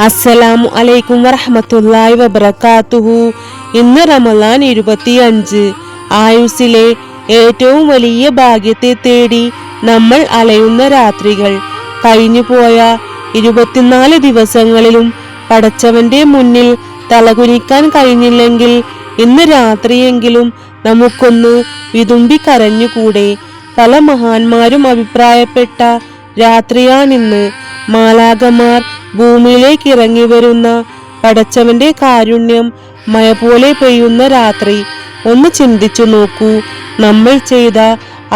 അസ്സലാമു അലൈക്കും വറഹ്മത്തുള്ളാഹി വബറകാതുഹു. ഇന്ന് റമളാൻ 25. ആയുസ്സിലെ ഏറ്റവും വലിയ ഭാഗ്യത്തെ തേടി നമ്മൾ അലയുന്ന രാത്രികൾ. കഴിഞ്ഞുപോയ 24 ദിവസങ്ങളിലും പടച്ചവന്റെ മുന്നിൽ തലകുനിക്കാൻ കഴിഞ്ഞില്ലെങ്കിൽ ഇന്ന് രാത്രിയെങ്കിലും നമുക്കൊന്ന് വിതുമ്പി കരഞ്ഞുകൂടെ? പല മഹാന്മാരും അഭിപ്രായപ്പെട്ട രാത്രിയാണിന്ന്. മാലാഖമാർ ഭൂമിയിലേക്ക് ഇറങ്ങി വരുന്ന, പടച്ചവന്റെ കാരുണ്യം മഴ പോലെ പെയ്യുന്ന രാത്രി. ഒന്ന് ചിന്തിച്ചു നോക്കൂ, നമ്മൾ ചെയ്ത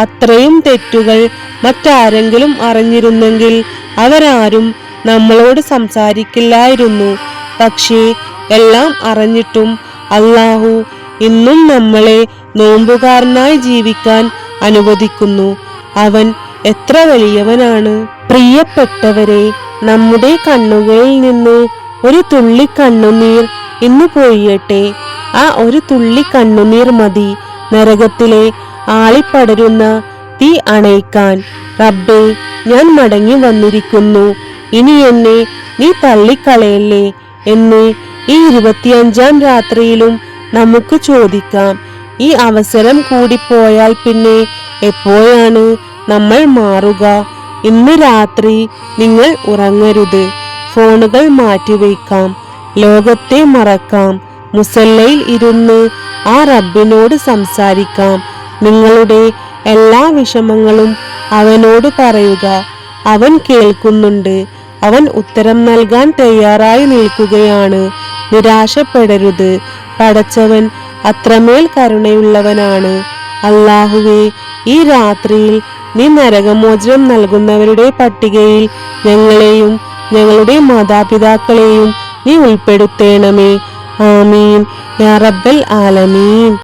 അത്രയും തെറ്റുകൾ മറ്റാരെങ്കിലും അറിഞ്ഞിരുന്നെങ്കിൽ അവരാരും നമ്മളോട് സംസാരിക്കില്ലായിരുന്നു. പക്ഷേ എല്ലാം അറിഞ്ഞിട്ടും അല്ലാഹു ഇന്നും നമ്മളെ നോമ്പുകാരനായി ജീവിക്കാൻ അനുവദിക്കുന്നു. അവൻ എത്ര വലിയവനാണ്! പ്രിയപ്പെട്ടവരെ, നമ്മുടെ കണ്ണുകളിൽ നിന്ന് ഒരു തുള്ളി കണ്ണുനീർ ഇന്ന് പൊഴിയട്ടെ. ആ ഒരു തുള്ളി കണ്ണുനീർ മതി നരകത്തിലെ ആളിപ്പടരുന്ന തീ അണയിക്കാൻ. റബ്ബേ, ഞാൻ മടങ്ങി വന്നിരിക്കുന്നു, ഇനി എന്നെ നീ തള്ളിക്കളയല്ലേ എന്ന് ഈ 25-ാം രാത്രിയിലും നമുക്ക് ചോദിക്കാം. ഈ അവസരം കൂടി പോയാൽ പിന്നെ എപ്പോഴാണ് നമ്മൾ മാറുക? ഇന്ന് രാത്രി നിങ്ങൾ ഉറങ്ങരുത്. ഫോണുകൾ മാറ്റിവെക്കാം, ലോകത്തെ മറക്കാം, മുസല്ലയിൽ ഇരുന്ന് ആ റബ്ബിനോട് സംസാരിക്കാം. നിങ്ങളുടെ എല്ലാ വിഷമങ്ങളും അവനോട് പറയുക. അവൻ കേൾക്കുന്നുണ്ട്, അവൻ ഉത്തരം നൽകാൻ തയ്യാറായി നിൽക്കുകയാണ്. നിരാശപ്പെടരുത്, പടച്ചവൻ അത്രമേൽ കരുണയുള്ളവനാണ്. അല്ലാഹുവേ, ഈ രാത്രിയിൽ നീ നരകമോചനം നൽകുന്നവരുടെ പട്ടികയിൽ ഞങ്ങളെയും ഞങ്ങളുടെ മാതാപിതാക്കളെയും നീ ഉൾപ്പെടുത്തേണമേ. ആമീൻ യാ റബ്ബൽ ആലമീൻ.